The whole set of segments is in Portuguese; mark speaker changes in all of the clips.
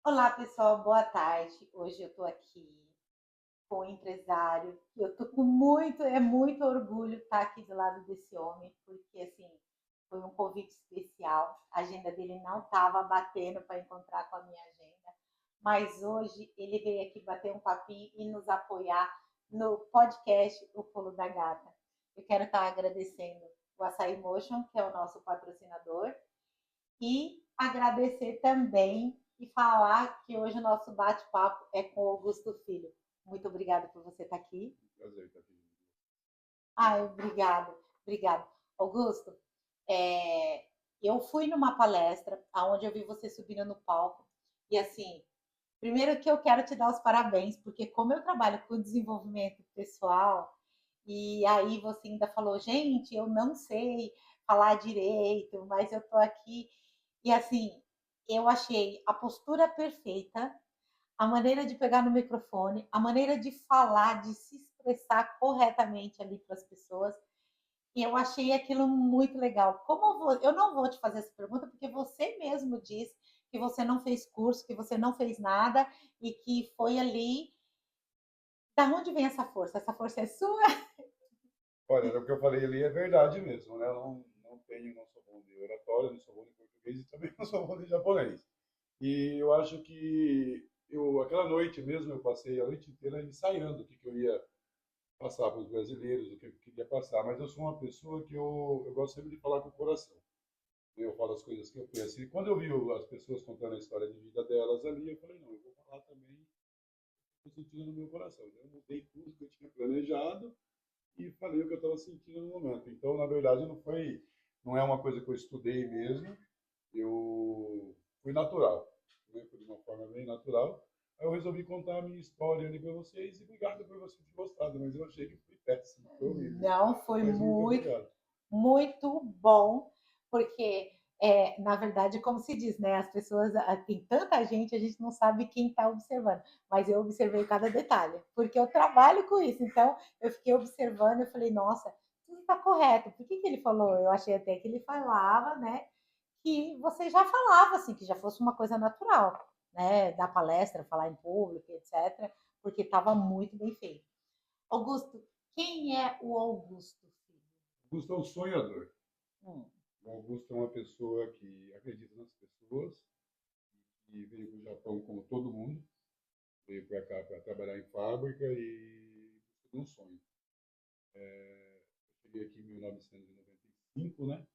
Speaker 1: Olá, pessoal, boa tarde. Hoje eu estou aqui com o empresário. Eu estou com muito orgulho estar aqui do lado desse homem, porque assim, foi um convite especial. A agenda dele não estava batendo para encontrar com a minha agenda, mas hoje ele veio aqui bater um papinho e nos apoiar no podcast O Pulo da Gata. Eu quero estar agradecendo o Açaí Motion, que é o nosso patrocinador, e agradecer também e falar que hoje o nosso bate-papo é com o Augusto Filho. Muito obrigada por você estar aqui.
Speaker 2: Prazer estar aqui.
Speaker 1: Ai, obrigado. Augusto, é, eu fui numa palestra onde eu vi você subindo no palco e assim, primeiro que eu quero te dar os parabéns, porque como eu trabalho com desenvolvimento pessoal, e aí você ainda falou, gente, eu não sei falar direito, mas eu tô aqui. E assim, eu achei a postura perfeita, a maneira de pegar no microfone, a maneira de falar, de se expressar corretamente ali para as pessoas. E eu achei aquilo muito legal. Eu não vou te fazer essa pergunta porque você mesmo disse que você não fez curso, que você não fez nada e que foi ali. Da onde vem essa força? Essa força é sua?
Speaker 2: Olha, o que eu falei ali é verdade mesmo, né? Eu não sou bom de oratória, não sou bom de português e também não sou bom de japonês. E eu acho que aquela noite mesmo, eu passei a noite inteira ensaiando o que eu ia passar para os brasileiros, o que eu queria passar. Mas eu sou uma pessoa que eu gosto sempre de falar com o coração. Eu falo as coisas que eu penso. E quando eu vi as pessoas contando a história de vida delas ali, eu falei, não, eu vou falar também o que eu estou sentindo no meu coração. Então, eu mudei tudo que eu tinha planejado e falei o que eu estava sentindo no momento. Então, na verdade, não é uma coisa que eu estudei mesmo, eu fui natural, né? Foi de uma forma bem natural. Aí eu resolvi contar a minha história ali para vocês e obrigado por vocês terem gostado, mas eu achei que foi péssimo, foi horrível.
Speaker 1: Não, foi
Speaker 2: Mas muito
Speaker 1: muito,
Speaker 2: obrigado.
Speaker 1: muito bom, porque, na verdade, como se diz, né? As pessoas, tem tanta gente, a gente não sabe quem está observando, mas eu observei cada detalhe, porque eu trabalho com isso, então eu fiquei observando, eu falei, nossa, tudo está correto, por que ele falou? Eu achei até que ele falava, né, que você já falava, assim, que já fosse uma coisa natural, né, da palestra, falar em público, etc., porque estava muito bem feito. Augusto, quem é o Augusto Filho?
Speaker 2: Augusto é um sonhador.
Speaker 1: Hum.
Speaker 2: O Augusto é uma pessoa que acredita nas pessoas e veio para o Japão como todo mundo, veio para cá para trabalhar em fábrica e buscou um sonho. Cheguei aqui em 1995, né?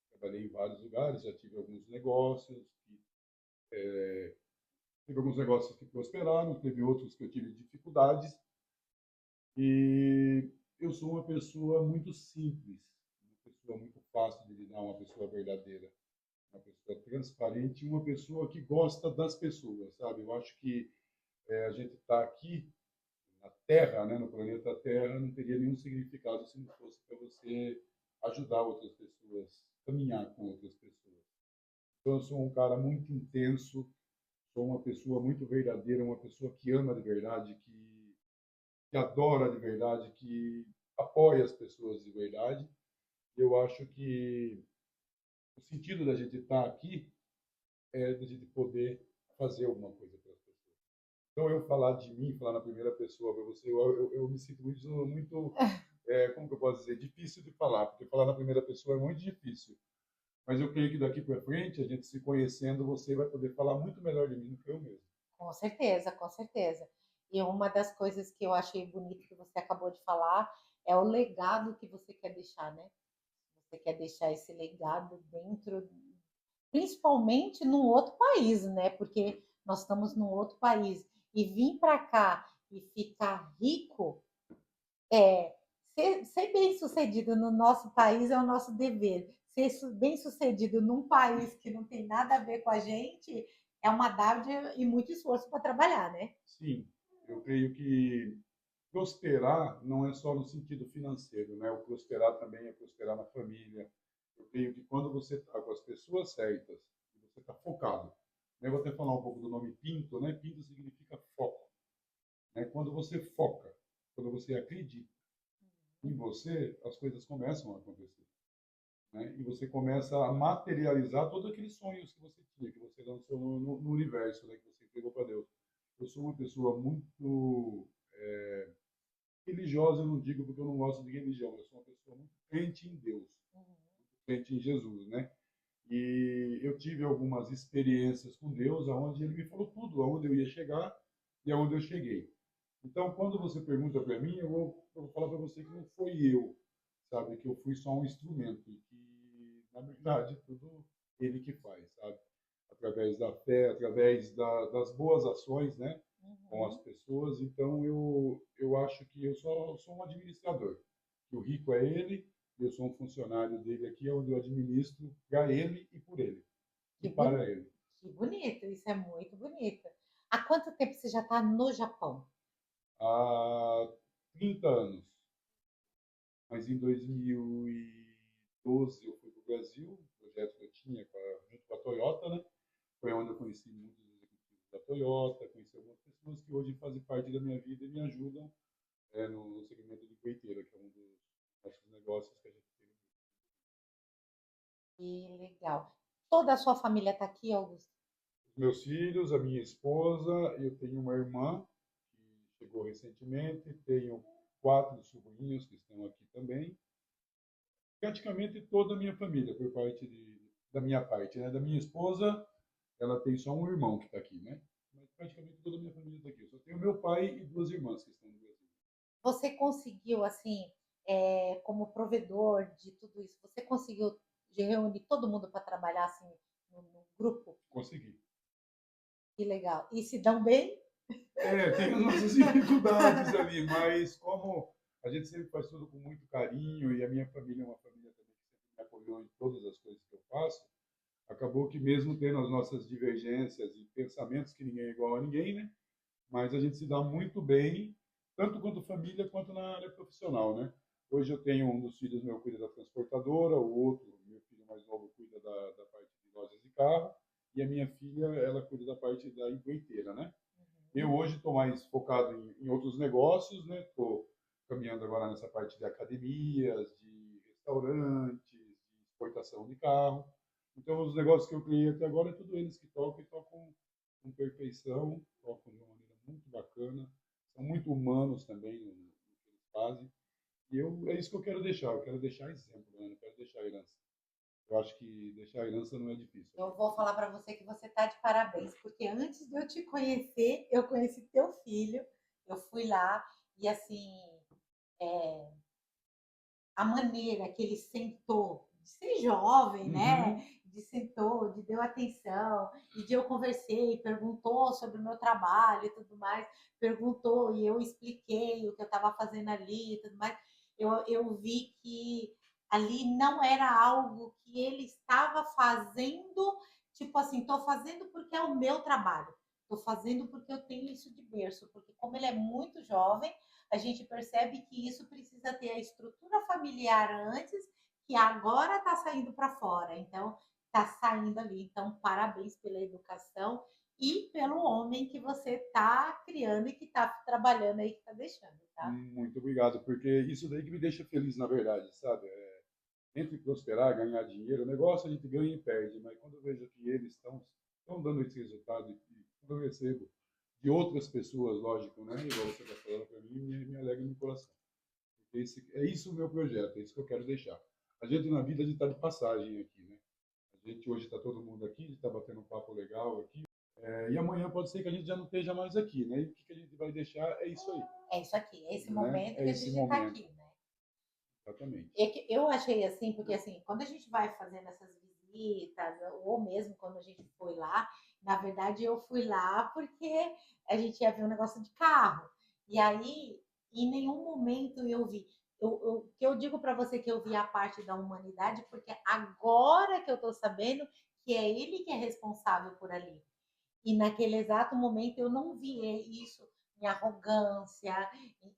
Speaker 2: Trabalhei em vários lugares, já tive alguns negócios, tive alguns negócios que prosperaram, teve outros que eu tive dificuldades. E eu sou uma pessoa muito simples, uma pessoa muito fácil de lidar, uma pessoa verdadeira, uma pessoa transparente, uma pessoa que gosta das pessoas, sabe? Eu acho que a gente está aqui na Terra, né, no planeta Terra, não teria nenhum significado se não fosse para você ajudar outras pessoas, caminhar com outras pessoas. Então, eu sou um cara muito intenso, sou uma pessoa muito verdadeira, uma pessoa que ama de verdade, que adora de verdade, que apoia as pessoas de verdade. Eu acho que o sentido da gente estar aqui é da gente poder fazer alguma coisa para as pessoas. Então, eu falar de mim, falar na primeira pessoa para você, eu me sinto muito como que eu posso dizer, difícil de falar, porque falar na primeira pessoa é muito difícil. Mas eu creio que daqui para frente, a gente se conhecendo, você vai poder falar muito melhor de mim do que eu mesmo.
Speaker 1: Com certeza, com certeza. E uma das coisas que eu achei bonito que você acabou de falar é o legado que você quer deixar, né? Você quer deixar esse legado dentro, principalmente num outro país, né? Porque nós estamos num outro país e vir para cá e ficar rico é ser bem sucedido no nosso país é o nosso dever. Ser bem sucedido num país que não tem nada a ver com a gente é uma dádiva e muito esforço para trabalhar, né?
Speaker 2: Sim, eu creio que prosperar não é só no sentido financeiro, né? O prosperar também é prosperar na família. Eu creio que quando você está com as pessoas certas, você está focado. Eu vou até falar um pouco do nome Pinto, né? Pinto significa foco, né? Quando você foca, quando você acredita em você, as coisas começam a acontecer, né? E você começa a materializar todos aqueles sonhos que você tinha, que você lançou no universo, né? Que você entregou para Deus. Eu sou uma pessoa muito religiosa, eu não digo porque eu não gosto de religião, eu sou uma pessoa muito crente em Deus,
Speaker 1: Uhum.
Speaker 2: crente em Jesus, né? E eu tive algumas experiências com Deus, onde ele me falou tudo, aonde eu ia chegar e aonde eu cheguei. Então, quando você pergunta para mim, eu vou falar para você que não foi eu, sabe? Que eu fui só um instrumento, e que, na verdade, tudo ele que faz, sabe? Através da fé, através das boas ações, né? Com as
Speaker 1: Uhum.
Speaker 2: pessoas. Então, eu acho que eu só sou um administrador. Que o rico é ele, eu sou um funcionário dele aqui, onde eu administro para ele e por ele, e
Speaker 1: Que
Speaker 2: para
Speaker 1: bonito,
Speaker 2: ele.
Speaker 1: que bonito, isso é muito bonito. Há quanto tempo você já está no Japão?
Speaker 2: Há 30 anos. Mas em 2012 eu fui para o Brasil, um projeto que eu tinha junto com a Toyota, né? Foi onde eu conheci muitos executivos da Toyota, conheci algumas pessoas que hoje fazem parte da minha vida e me ajudam no segmento de empreiteira, que é um dos nossos negócios que a gente tem.
Speaker 1: Que legal. Toda a sua família está aqui, Augusto?
Speaker 2: Os meus filhos, a minha esposa, eu tenho uma irmã que chegou recentemente, tenho 4 sobrinhos que estão aqui também, praticamente toda a minha família, por parte da minha parte, né? Da minha esposa, ela tem só um irmão que está aqui, né? Mas praticamente toda a minha família está aqui. Eu só tenho meu pai e 2 irmãs que estão no Brasil.
Speaker 1: Você conseguiu, assim, como provedor de tudo isso, você conseguiu reunir todo mundo para trabalhar assim no grupo?
Speaker 2: Consegui.
Speaker 1: Que legal. E se dão bem?
Speaker 2: Tem as nossas dificuldades ali, mas como a gente sempre faz tudo com muito carinho e a minha família é uma família também que sempre me apoiou em todas as coisas que eu faço, acabou que mesmo tendo as nossas divergências e pensamentos que ninguém é igual a ninguém, né? Mas a gente se dá muito bem, tanto quanto família quanto na área profissional, né? Hoje eu tenho um dos filhos meu cuida da transportadora, o outro, meu filho mais novo, cuida da parte de lojas de carro, e a minha filha, ela cuida da parte da empreiteira, né? Eu
Speaker 1: Uhum.
Speaker 2: hoje estou mais focado em outros negócios, né? Estou caminhando agora nessa parte de academias, de restaurantes, de exportação de carro. Então, os negócios que eu criei até agora é tudo eles que tocam e tocam com perfeição, tocam de uma maneira muito bacana, são muito humanos também no que eles fazem. E é isso que eu quero deixar. Eu quero deixar exemplo, né? Eu não quero deixar herança. Eu acho que deixar herança não é difícil.
Speaker 1: Eu vou falar para você que você está de parabéns, porque antes de eu te conhecer, eu conheci teu filho, eu fui lá e assim, é, a maneira que ele sentou, de ser jovem, né?
Speaker 2: Uhum.
Speaker 1: De sentou, de deu atenção, e de eu conversei, perguntou sobre o meu trabalho e tudo mais, perguntou e eu expliquei o que eu estava fazendo ali e tudo mais. Eu vi que ali não era algo que ele estava fazendo, tipo assim, estou fazendo porque é o meu trabalho, estou fazendo porque eu tenho isso de berço, porque como ele é muito jovem, a gente percebe que isso precisa ter a estrutura familiar antes, que agora está saindo para fora. Então, está saindo ali. Então, parabéns pela educação e pelo homem que você está criando e que está trabalhando aí, que está deixando, tá?
Speaker 2: Muito obrigado, porque isso daí que me deixa feliz, na verdade, sabe? Entre prosperar, ganhar dinheiro, o negócio a gente ganha e perde, mas quando eu vejo que eles estão dando esse resultado, e quando eu recebo de outras pessoas, lógico, né? Igual você está falando para mim, me alegra no coração. Porque é isso o meu projeto, é isso que eu quero deixar. A gente na vida, a gente está de passagem aqui, né? A gente hoje está todo mundo aqui, a gente está batendo um papo legal aqui, e amanhã pode ser que a gente já não esteja mais aqui, né? E o que a gente vai deixar é isso aí,
Speaker 1: É isso aqui, é esse
Speaker 2: né?
Speaker 1: momento
Speaker 2: É
Speaker 1: que a
Speaker 2: esse
Speaker 1: gente está
Speaker 2: momento,
Speaker 1: aqui, né?
Speaker 2: exatamente.
Speaker 1: É que eu achei assim, porque assim, quando a gente vai fazendo essas visitas, ou mesmo quando a gente foi lá, na verdade eu fui lá porque a gente ia ver um negócio de carro. E aí, em nenhum momento eu vi. Que eu digo para você que eu vi a parte da humanidade, porque agora que eu estou sabendo que é ele que é responsável por ali. E naquele exato momento eu não vi isso em arrogância,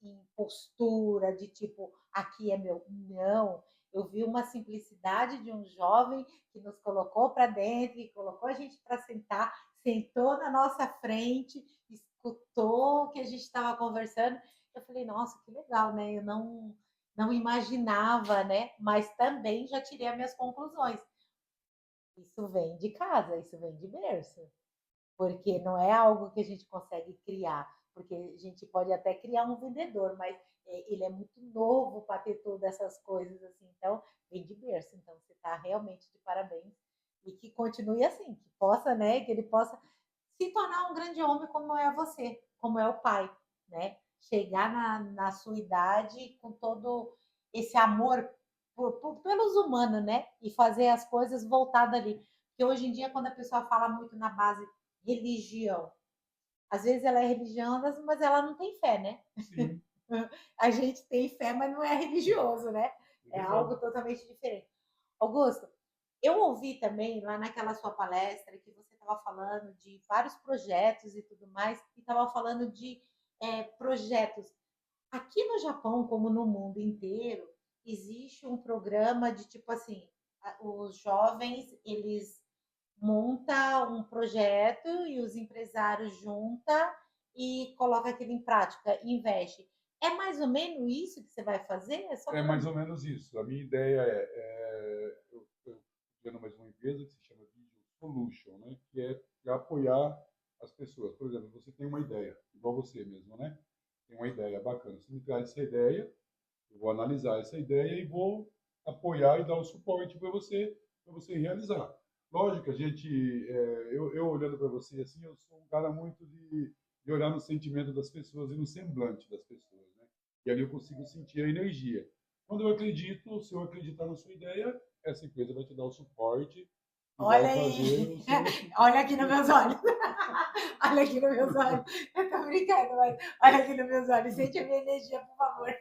Speaker 1: em postura de tipo, aqui é meu. Não, eu vi uma simplicidade de um jovem que nos colocou para dentro, e colocou a gente para sentar, sentou na nossa frente, escutou o que a gente estava conversando. Eu falei, nossa, que legal, né? Eu não imaginava, né? Mas também já tirei as minhas conclusões. Isso vem de casa, isso vem de berço. porque não é algo que a gente consegue criar, porque a gente pode até criar um vendedor, mas ele é muito novo para ter todas essas coisas assim. Então, vem de berço. Então, você está realmente de parabéns e que continue assim, que possa, né, que ele possa se tornar um grande homem como é você, como é o pai, né? Chegar na sua idade com todo esse amor pelos humanos, né? E fazer as coisas voltadas ali. Porque hoje em dia, quando a pessoa fala muito na base religião, às vezes ela é religiosa, mas ela não tem fé, né?
Speaker 2: Sim,
Speaker 1: A gente tem fé, mas não é religioso, né?
Speaker 2: é
Speaker 1: É
Speaker 2: verdade.
Speaker 1: algo totalmente diferente. Augusto, eu ouvi também lá naquela sua palestra que você estava falando de vários projetos e tudo mais, e estava falando de projetos. Aqui no Japão, como no mundo inteiro, existe um programa de tipo assim, os jovens, eles montam um projeto e os empresários juntam e coloca aquilo em prática, investe. É mais ou menos isso que você vai fazer? É só
Speaker 2: É
Speaker 1: para.
Speaker 2: mais ou menos isso. A minha ideia eu estou vendo mais uma empresa que se chama Visual Solution, né? Que é apoiar as pessoas. Por exemplo, você tem uma ideia, igual você mesmo, né? Tem uma ideia bacana. Você me traz essa ideia, eu vou analisar essa ideia e vou apoiar e dar o suporte para você realizar. Lógico, a gente, eu olhando para você assim, eu sou um cara muito de olhar no sentimento das pessoas e no semblante das pessoas, né? E ali eu consigo sentir a energia. Quando eu acredito, se eu acreditar na sua ideia, essa empresa vai te dar o suporte e
Speaker 1: Olha
Speaker 2: vai fazer
Speaker 1: aí,
Speaker 2: o seu.
Speaker 1: olha aqui nos meus olhos, olha aqui nos meus olhos. Eu tô brincando, mas olha aqui nos meus olhos, sente a minha energia, por favor.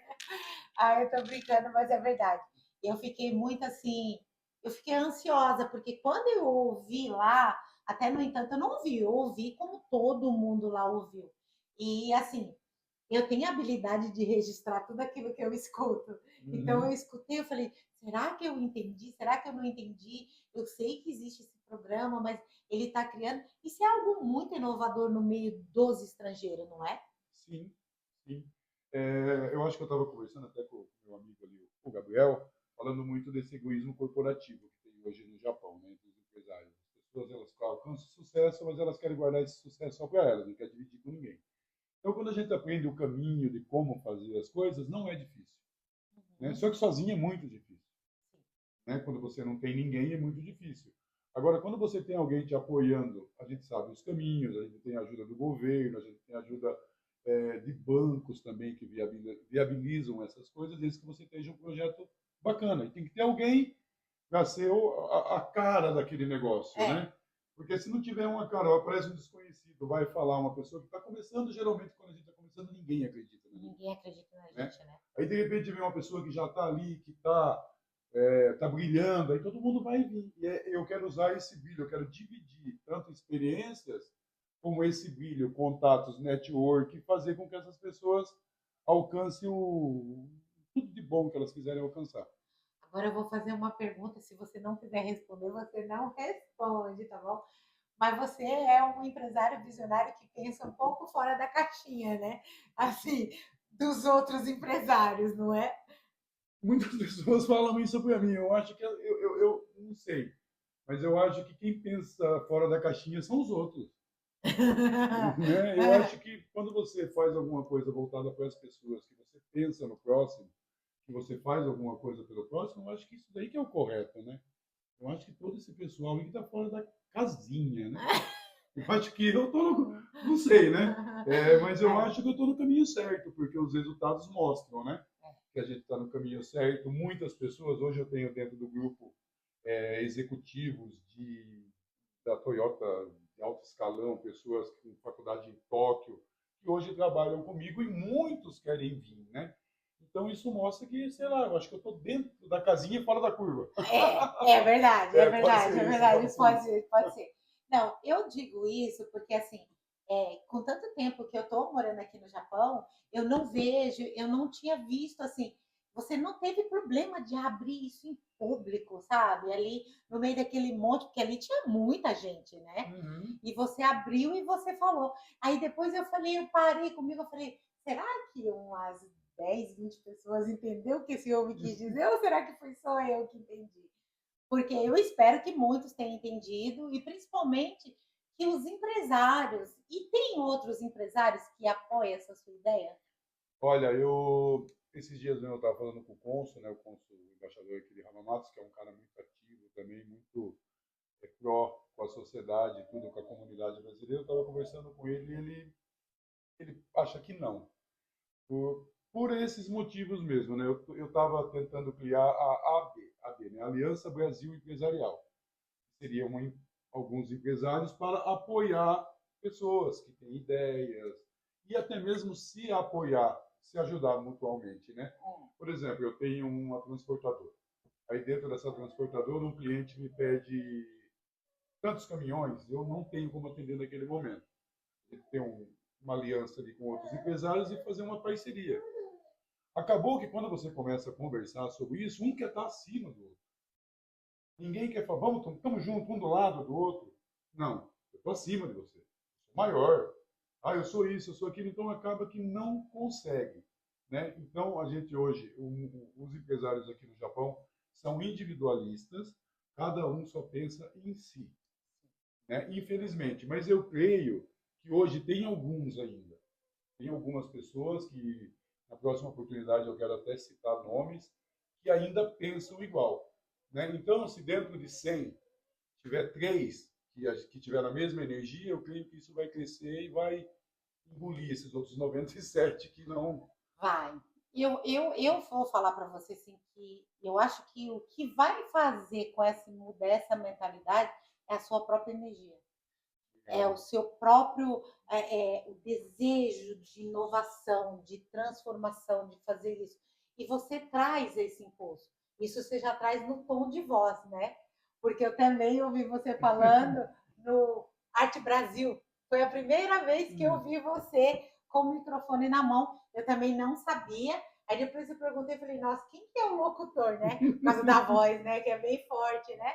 Speaker 1: Ah, eu tô brincando, mas é verdade. Eu fiquei muito assim, eu fiquei ansiosa, porque quando eu ouvi lá, até no entanto, eu não ouvi, eu ouvi como todo mundo lá ouviu. E assim, eu tenho a habilidade de registrar tudo aquilo que eu escuto. Então eu
Speaker 2: Uhum.
Speaker 1: escutei, eu falei, será que eu entendi? Será que eu não entendi? Eu sei que existe esse programa, mas ele está criando. Isso é algo muito inovador no meio dos estrangeiros, não é?
Speaker 2: Sim, sim. Eu acho que eu estava conversando até com o meu amigo ali, o Gabriel, falando muito desse egoísmo corporativo que tem hoje no Japão, né, entre os empresários. As pessoas elas alcançam sucesso, mas elas querem guardar esse sucesso só para elas, não querem dividir com ninguém. Então, quando a gente aprende o caminho de como fazer as coisas, não é difícil, né?
Speaker 1: Uhum.
Speaker 2: Só que sozinho é muito difícil, né? Quando você não tem ninguém, é muito difícil. Agora, quando você tem alguém te apoiando, a gente sabe os caminhos, a gente tem a ajuda do governo, a gente tem a ajuda de bancos também que viabilizam essas coisas, desde que você tenha um projeto bacana. E tem que ter alguém para ser a cara daquele negócio,
Speaker 1: É,
Speaker 2: né? Porque se não tiver uma cara, aparece um desconhecido, vai falar uma pessoa que está começando, geralmente quando a gente está começando, ninguém acredita na gente,
Speaker 1: ninguém acredita na
Speaker 2: né?
Speaker 1: gente, né?
Speaker 2: Aí de repente vem uma pessoa que já está ali, que tá brilhando, aí todo mundo vai vir. E eu quero usar esse brilho, eu quero dividir tanto experiências como esse brilho, contatos, network, e fazer com que essas pessoas alcancem tudo de bom que elas quiserem alcançar.
Speaker 1: Agora eu vou fazer uma pergunta. Se você não quiser responder, você não responde, tá bom? Mas você é um empresário visionário que pensa um pouco fora da caixinha, né? Assim, dos outros empresários, não é?
Speaker 2: Muitas pessoas falam isso para mim. Eu acho que eu não sei, mas eu acho que quem pensa fora da caixinha são os outros. Né? Eu acho que quando você faz alguma coisa voltada para as pessoas, que você pensa no próximo, que você faz alguma coisa pelo próximo, eu acho que isso daí que é o correto, né? Eu acho que todo esse pessoal aí está fora da casinha, né? Eu acho que eu tô não sei, né? Mas eu
Speaker 1: É,
Speaker 2: acho que eu estou no caminho certo, porque os resultados mostram, né? Que a gente está no caminho certo. Muitas pessoas, hoje eu tenho dentro do grupo executivos da Toyota de alto escalão, pessoas com faculdade em Tóquio, que hoje trabalham comigo e muitos querem vir, né? Então isso mostra que, sei lá, eu acho que eu estou dentro da casinha e fora da curva.
Speaker 1: é verdade, é
Speaker 2: Pode
Speaker 1: verdade, é
Speaker 2: ser isso,
Speaker 1: verdade.
Speaker 2: pode
Speaker 1: Isso
Speaker 2: ser
Speaker 1: pode
Speaker 2: isso.
Speaker 1: ser, pode ser. Não, eu digo isso porque, assim, com tanto tempo que eu estou morando aqui no Japão, eu não vejo, eu não tinha visto, assim, você não teve problema de abrir isso em público, sabe? Ali no meio daquele monte, porque ali tinha muita gente, né?
Speaker 2: Uhum.
Speaker 1: E você abriu e você falou. Aí depois eu falei, eu parei comigo, eu falei, será que umas 10, 20 pessoas entendeu o que esse homem quis dizer ou será que foi só eu que entendi? Porque eu espero que muitos tenham entendido e principalmente que os empresários, e tem outros empresários que apoiam essa sua ideia?
Speaker 2: Olha, esses dias mesmo eu estava falando com o cônsul, né, o cônsul, o embaixador aqui de Ramamatos, que é um cara muito ativo também, muito pró com a sociedade, tudo com a comunidade brasileira. Eu estava conversando com ele e ele acha que não. Por esses motivos mesmo, né? Eu estava tentando criar a AB, né? Aliança Brasil Empresarial. Seriam alguns empresários para apoiar pessoas que têm ideias e até mesmo se apoiar, se ajudar mutuamente, né? Por exemplo, eu tenho uma transportadora. Aí dentro dessa transportadora, um cliente me pede tantos caminhões, eu não tenho como atender naquele momento. Ele tem uma aliança ali com outros empresários e fazer uma parceria. Acabou que quando você começa a conversar sobre isso, um quer estar acima do outro. Ninguém quer falar, vamos, estamos juntos, um do lado do outro. Não, eu estou acima de você. Eu sou maior. Ah, eu sou isso, eu sou aquilo. Então acaba que não consegue. Né? Então a gente hoje, os empresários aqui no Japão são individualistas, cada um só pensa em si. Né? Infelizmente. Mas eu creio que hoje tem alguns ainda. Tem algumas pessoas que, na próxima oportunidade, eu quero até citar nomes, que ainda pensam igual. Né? Então, se dentro de 100 tiver 3 que tiver a mesma energia, eu creio que isso vai crescer e vai engolir esses outros 97 que não.
Speaker 1: Vai. Eu vou falar para você assim que eu acho que o que vai fazer com essa mudar essa mentalidade é a sua própria energia. É o seu próprio o desejo de inovação, de transformação, de fazer isso. E você traz esse impulso. Isso você já traz no tom de voz, né? Porque eu também ouvi você falando no Arte Brasil. Foi a primeira vez que eu vi você com o microfone na mão. Eu também não sabia. Aí depois eu perguntei, falei, nossa, quem que é o locutor, né? Por causa da voz, né? Que é bem forte, né?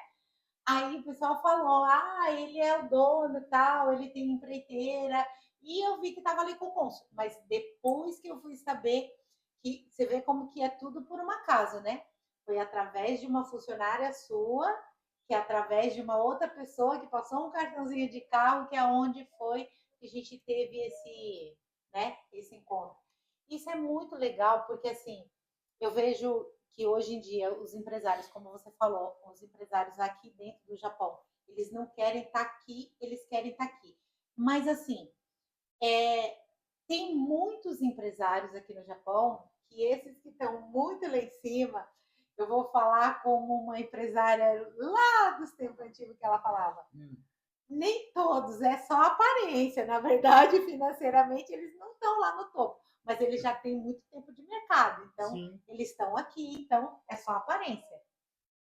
Speaker 1: Aí o pessoal falou, ah, ele é o dono tal, ele tem empreiteira. E eu vi que estava ali com o cônsul. Mas depois que eu fui saber que você vê como que é tudo por um acaso, né? Foi através de uma funcionária sua, que é através de uma outra pessoa que passou um cartãozinho de carro, que é onde foi que a gente teve esse, né, esse encontro. Isso é muito legal, porque assim, eu vejo que hoje em dia os empresários, como você falou, os empresários aqui dentro do Japão, eles não querem estar aqui, eles querem estar aqui. Mas assim, é, tem muitos empresários aqui no Japão que esses que estão muito lá em cima, eu vou falar como uma empresária lá dos tempos antigos que ela falava. Nem todos, é só aparência. Na verdade, financeiramente, eles não estão lá no topo, mas eles já têm muito tempo de mercado, então
Speaker 2: Sim.
Speaker 1: eles estão aqui, então é só aparência.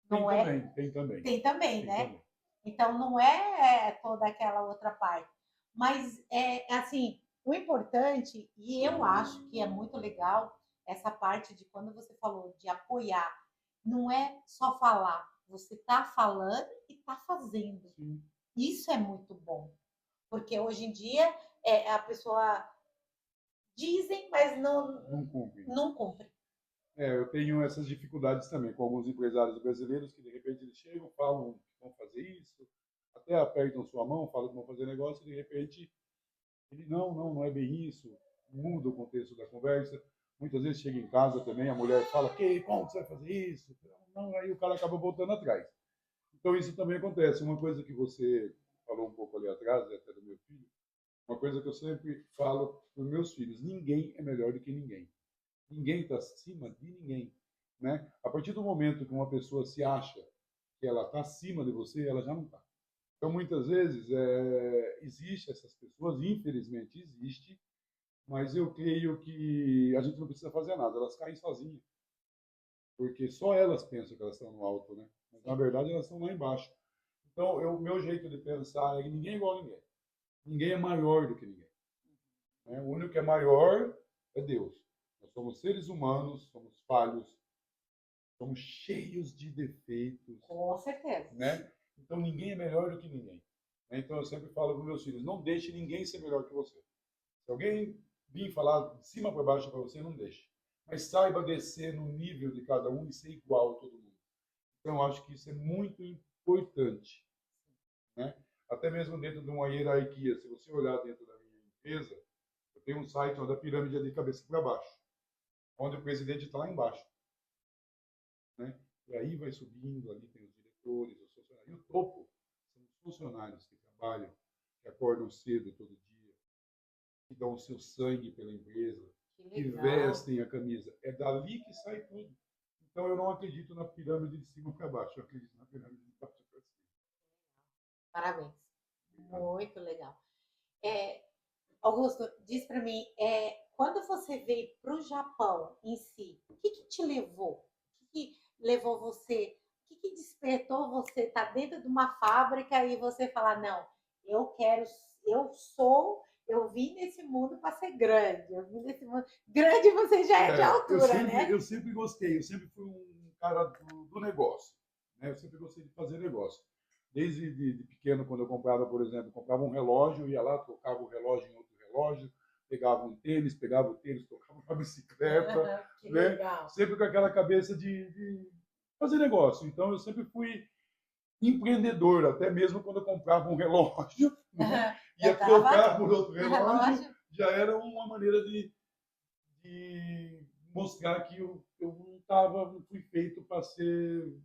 Speaker 2: Tem
Speaker 1: Não é?
Speaker 2: também, tem também.
Speaker 1: Tem também,
Speaker 2: Tem
Speaker 1: né?
Speaker 2: também.
Speaker 1: Então não é toda aquela outra parte. Mas é assim, o importante, e eu acho que é muito legal essa parte de quando você falou de apoiar, não é só falar, você está falando e está fazendo.
Speaker 2: Sim.
Speaker 1: Isso é muito bom, porque hoje em dia a pessoa dizem, mas
Speaker 2: Não cumpre.
Speaker 1: não cumpre.
Speaker 2: Eu tenho essas dificuldades também com alguns empresários brasileiros que de repente eles chegam, falam que vão fazer isso, até apertam sua mão, falam que vão fazer negócio e de repente ele não é bem isso, muda o contexto da conversa. Muitas vezes chega em casa também, a mulher fala, como você vai fazer isso? Não, aí o cara acaba voltando atrás. Então isso também acontece. Uma coisa que você falou um pouco ali atrás, até do meu filho, uma coisa que eu sempre falo para os meus filhos, ninguém é melhor do que ninguém. Ninguém está acima de ninguém. Né? A partir do momento que uma pessoa se acha que ela está acima de você, ela já não está. Então, muitas vezes, existe essas pessoas, infelizmente existe, mas eu creio que a gente não precisa fazer nada, elas caem sozinhas, porque só elas pensam que elas estão no alto, né? Mas, na verdade, elas estão lá embaixo. Então, o meu jeito de pensar é que ninguém é igual a ninguém. Ninguém é maior do que ninguém. Né? O único que é maior é Deus. Nós somos seres humanos, somos falhos, somos cheios de defeitos.
Speaker 1: Com certeza.
Speaker 2: Né? Então, ninguém é melhor do que ninguém. Então, eu sempre falo para meus filhos, não deixe ninguém ser melhor que você. Se alguém vir falar de cima para baixo para você, não deixe. Mas saiba descer no nível de cada um e ser igual a todo mundo. Então, eu acho que isso é muito importante. Né? Até mesmo dentro de uma hierarquia, se você olhar dentro da minha empresa, eu tenho um site onde a pirâmide é de cabeça para baixo, onde o presidente está lá embaixo, né? E aí vai subindo, ali tem os diretores, os funcionários. E o topo são os funcionários que trabalham, que acordam cedo todo dia, que dão o seu sangue pela empresa,
Speaker 1: Que
Speaker 2: que
Speaker 1: legal.
Speaker 2: vestem a camisa. É dali que sai tudo. Então eu não acredito na pirâmide de cima para baixo, eu acredito na pirâmide de baixo para cima.
Speaker 1: Parabéns.
Speaker 2: Tá?
Speaker 1: Muito legal. É, Augusto, diz para mim, quando você veio para o Japão em si, o que, que te levou? O que, que levou você? O que, que despertou você estar dentro de uma fábrica e você falar, não, eu quero, eu vim nesse mundo para ser grande. Eu vim nesse mundo. Grande você já é de altura, né?
Speaker 2: Eu sempre gostei, eu sempre fui um cara do negócio, né? Eu sempre gostei de fazer negócio. Desde de pequeno, quando eu comprava, por exemplo, comprava um relógio, ia lá, trocava o relógio em outro relógio, pegava um tênis, pegava o tênis, tocava uma bicicleta,
Speaker 1: Que
Speaker 2: né?
Speaker 1: legal.
Speaker 2: Sempre com aquela cabeça de fazer negócio. Então, eu sempre fui empreendedor, até mesmo quando eu comprava um relógio, né? Ia trocar por outro relógio, já era uma maneira de mostrar que eu não tava, não fui feito para ser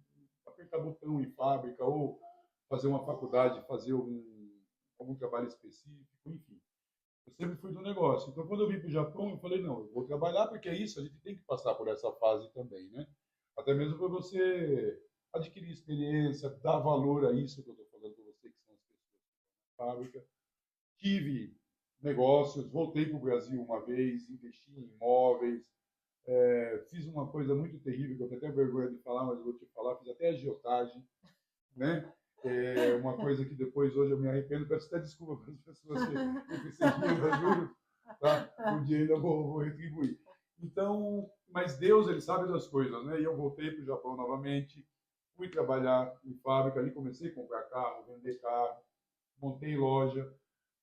Speaker 2: apertar botão em fábrica ou fazer uma faculdade, fazer algum trabalho específico, enfim. Eu sempre fui do negócio. Então, quando eu vim para o Japão, eu falei, não, eu vou trabalhar porque é isso, a gente tem que passar por essa fase também, né? Até mesmo para você adquirir experiência, dar valor a isso que eu estou falando para você, que são as pessoas da fábrica. Tive negócios, voltei para o Brasil uma vez, investi em imóveis, fiz uma coisa muito terrível, que eu tenho até vergonha de falar, mas eu vou te falar, fiz até agiotagem, né? É uma coisa que depois, hoje, eu me arrependo, peço até desculpa para as pessoas que esse dinheiro ajuda, tá? Um dia ainda vou retribuir. Então, mas Deus, ele sabe das coisas, né? E eu voltei para o Japão novamente, fui trabalhar em fábrica, ali comecei a comprar carro, vender carro, montei loja.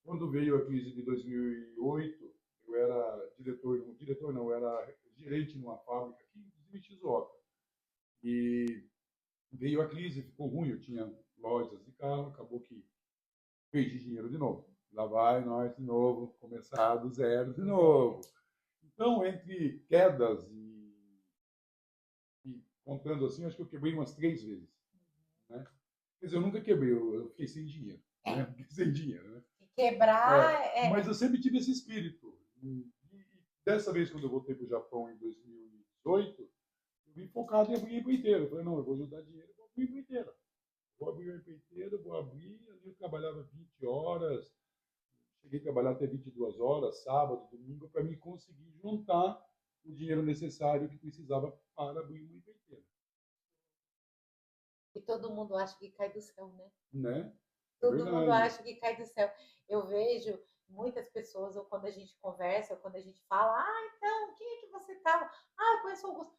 Speaker 2: Quando veio a crise de 2008, eu era diretor não, eu era gerente numa fábrica aqui, inclusive em Shizuoka. E veio a crise, ficou ruim, eu tinha lojas de carro, acabou que perdi dinheiro de novo. Lá vai nós de novo, começar do zero de novo. Então, entre quedas e contando assim, acho que eu quebrei umas 3 vezes. Né? Quer dizer, eu nunca quebrei, eu fiquei sem dinheiro. Né? Fiquei sem dinheiro. Né?
Speaker 1: Quebrar
Speaker 2: Mas eu sempre tive esse espírito. E dessa vez, quando eu voltei para o Japão em 2018, eu vim focado em abrir a empreiteira. Eu falei, não, eu vou ajudar dinheiro, eu vou abrir a empreiteira. Vou abrir a empreiteira, vou abrir. Ali eu trabalhava 20 horas, cheguei a trabalhar até 22 horas, sábado, domingo, para mim conseguir juntar o dinheiro necessário que precisava para abrir uma empreiteira.
Speaker 1: E todo mundo acha que cai do céu, né?
Speaker 2: Né? É
Speaker 1: Todo mundo
Speaker 2: verdade.
Speaker 1: acha que cai do céu. Eu vejo muitas pessoas, ou quando a gente conversa, ou quando a gente fala, então, quem é que você estava? Eu conheço o Augusto.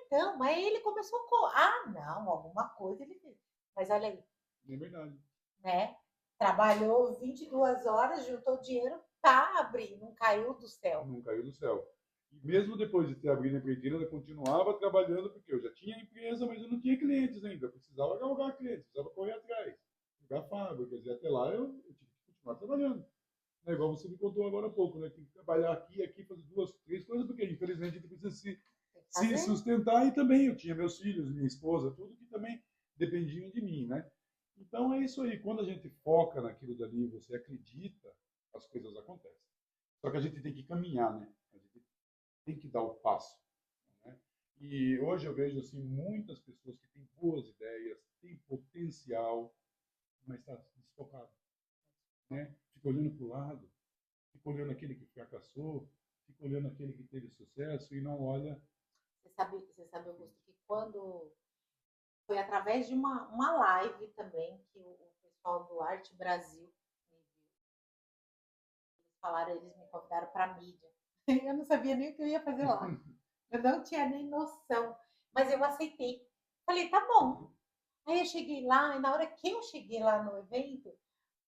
Speaker 1: Então, mas ele começou com. Não, alguma coisa ele fez. Mas olha aí,
Speaker 2: É verdade.
Speaker 1: né? Trabalhou 22 horas, juntou dinheiro para abrir, não caiu do céu.
Speaker 2: Não caiu do céu. E mesmo depois de ter abrido a empreiteira, ela continuava trabalhando, porque eu já tinha empresa, mas eu não tinha clientes ainda. Eu precisava galgar clientes, precisava correr atrás, pegar fábricas, e até lá eu tive que continuar trabalhando. É igual você me contou agora há pouco, né? Tem que trabalhar aqui, aqui, fazer 2, 3 coisas, porque infelizmente a gente precisa se sustentar e também eu tinha meus filhos, minha esposa, tudo que também dependiam de mim, né? Então é isso aí, quando a gente foca naquilo dali, você acredita, as coisas acontecem. Só que a gente tem que caminhar, né? A gente tem que dar o passo, né? E hoje eu vejo assim muitas pessoas que têm boas ideias, têm potencial, mas está desfocado, né? Fica olhando para o lado, fica olhando aquele que fracassou, fica olhando aquele que teve sucesso e não olha.
Speaker 1: Você sabe, Augusto, que quando foi através de uma live também que o pessoal do Arte Brasil me viu. Eles falaram, eles me convidaram para mídia. Eu não sabia nem o que eu ia fazer lá. Eu não tinha nem noção. Mas eu aceitei. Falei, tá bom. Aí eu cheguei lá, e na hora que eu cheguei lá no evento,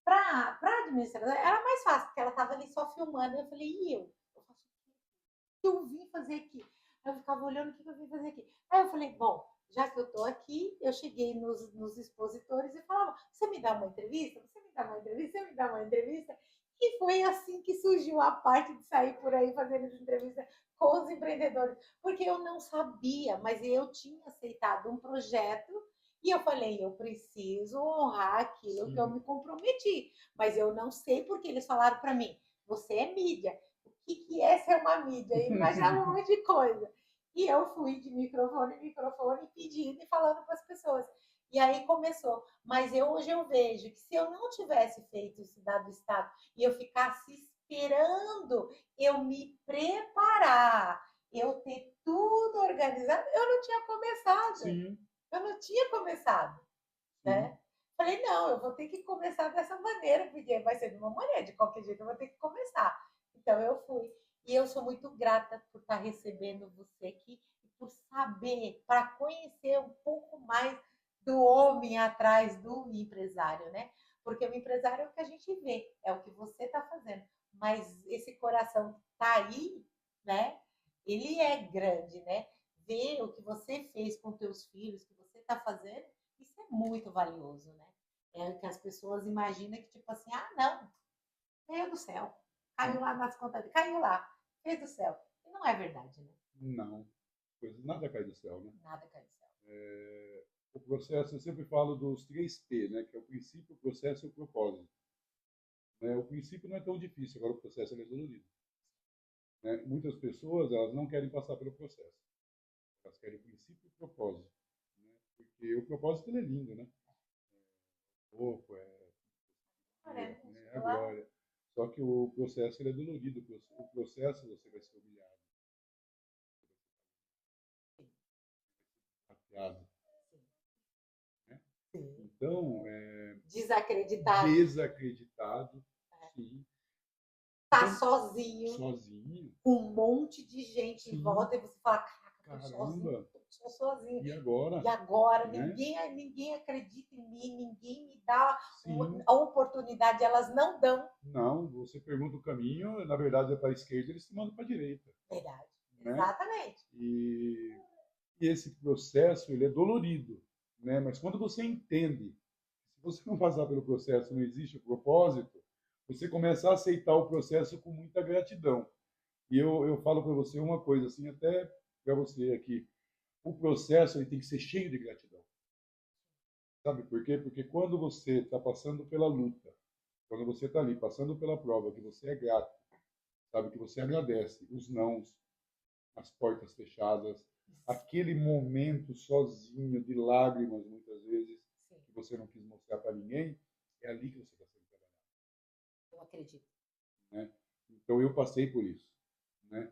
Speaker 1: para a administradora, era mais fácil, porque ela estava ali só filmando. Eu falei, e eu? Eu faço o que eu vim fazer aqui? Aí eu ficava olhando o que eu vim fazer aqui. Aí eu falei, bom, já que eu estou aqui, eu cheguei nos expositores e falava, você me dá uma entrevista? Você me dá uma entrevista? Você me dá uma entrevista? E foi assim que surgiu a parte de sair por aí fazendo as entrevistas com os empreendedores, porque eu não sabia, mas eu tinha aceitado um projeto e eu falei, eu preciso honrar aquilo que eu
Speaker 2: Sim,
Speaker 1: me comprometi, mas eu não sei porque eles falaram para mim, você é mídia, o que é ser uma mídia? Eu imaginava um monte de coisa. E eu fui de microfone em microfone, pedindo e falando para as pessoas. E aí começou. Mas hoje eu vejo que se eu não tivesse feito isso dado o estado e eu ficasse esperando eu me preparar, eu ter tudo organizado, eu não tinha começado.
Speaker 2: sim,
Speaker 1: Eu não tinha começado,
Speaker 2: sim.
Speaker 1: né? Falei, não, eu vou ter que começar dessa maneira, porque vai ser de uma maneira, de qualquer jeito eu vou ter que começar. Então eu fui. E eu sou muito grata por estar recebendo você aqui e por saber, para conhecer um pouco mais do homem atrás do empresário, né? Porque o empresário é o que a gente vê, é o que você está fazendo. Mas esse coração que está aí, né? Ele é grande, né? Ver o que você fez com teus filhos, o que você está fazendo, isso é muito valioso, né? É o que as pessoas imaginam que, tipo assim, ah, não, caiu do céu, caiu lá nas contas, caiu lá, fez do céu. E não é verdade, né?
Speaker 2: Não, nada cai do céu, né?
Speaker 1: Nada cai do céu.
Speaker 2: O processo, eu sempre falo dos 3P, né? Que é o princípio, o processo e o propósito. Né? O princípio não é tão difícil, agora o processo é dolorido. Né? Muitas pessoas, elas não querem passar pelo processo. Elas querem o princípio e o propósito. Né? Porque o propósito ele é lindo, né? O corpo, né? A glória. Só que o processo ele é dolorido. O processo você vai ser humilhado, chateado. Né?
Speaker 1: Sim.
Speaker 2: Então,
Speaker 1: Desacreditado.
Speaker 2: desacreditado, sim.
Speaker 1: Tá
Speaker 2: Então,
Speaker 1: sozinho,
Speaker 2: sozinho,
Speaker 1: com um monte de gente em
Speaker 2: sim,
Speaker 1: volta, e você fala, caraca, tô sozinho,
Speaker 2: caramba,
Speaker 1: tô sozinho.
Speaker 2: e agora?
Speaker 1: E agora
Speaker 2: Né?
Speaker 1: ninguém acredita em mim, ninguém me dá
Speaker 2: Sim,
Speaker 1: a oportunidade, elas não dão.
Speaker 2: não, você pergunta o caminho, na verdade é para a esquerda, eles te mandam para a direita.
Speaker 1: Verdade,
Speaker 2: Né?
Speaker 1: exatamente.
Speaker 2: E, e esse processo ele é dolorido, né? Mas quando você entende, se você não passar pelo processo, não existe o propósito, você começa a aceitar o processo com muita gratidão. E eu falo para você uma coisa assim, até para você aqui, o processo ele tem que ser cheio de gratidão. Sabe por quê? Porque quando você está passando pela luta, quando você está ali passando pela prova, que você é grato, sabe que você agradece os nãos, as portas fechadas, aquele momento sozinho de lágrimas muitas vezes
Speaker 1: Sim,
Speaker 2: que você não quis mostrar para ninguém, é ali que você está sendo trabalhado,
Speaker 1: eu acredito.
Speaker 2: né? Então eu passei por isso, né?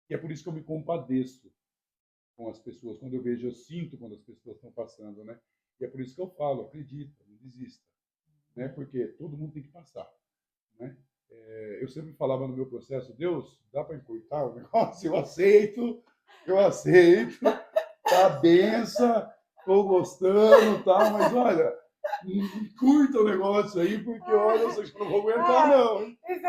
Speaker 2: E é por isso que eu me compadeço com as pessoas quando eu vejo, eu sinto quando as pessoas estão passando, né? E é por isso que eu falo, acredita, não desista, né? Porque todo mundo tem que passar, né? Eu sempre falava no meu processo, Deus, dá para encurtar o negócio? Eu aceito, tá benção, tô gostando, tá? Mas olha, curta o negócio aí, porque olha, eu sei que eu não vou aguentar,
Speaker 1: Ai,
Speaker 2: não, hein?
Speaker 1: isso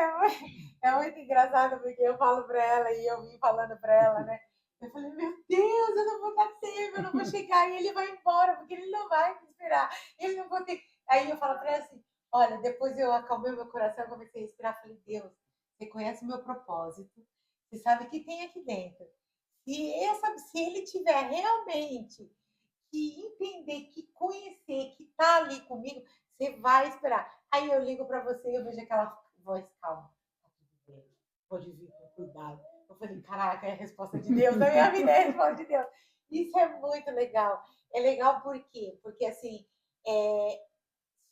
Speaker 1: é muito engraçado, porque eu falo para ela e eu vim falando para ela, né? Eu falei, meu Deus, eu não vou dar tempo, eu não vou chegar e ele vai embora, porque ele não vai me esperar. Ele não vou ter. Aí eu falo para ela assim: olha, depois eu acalmei meu coração, comecei a respirar, falei, Deus, você conhece o meu propósito, você sabe o que tem aqui dentro. Se ele tiver realmente que entender, que conhecer, que tá ali comigo, você vai esperar. Aí eu ligo para você e eu vejo aquela voz calma. Tá tudo bem, pode vir com cuidado. Eu falei, caraca, é a resposta de Deus na minha vida, é a resposta de Deus. Isso é muito legal. É legal por quê? Porque assim, é,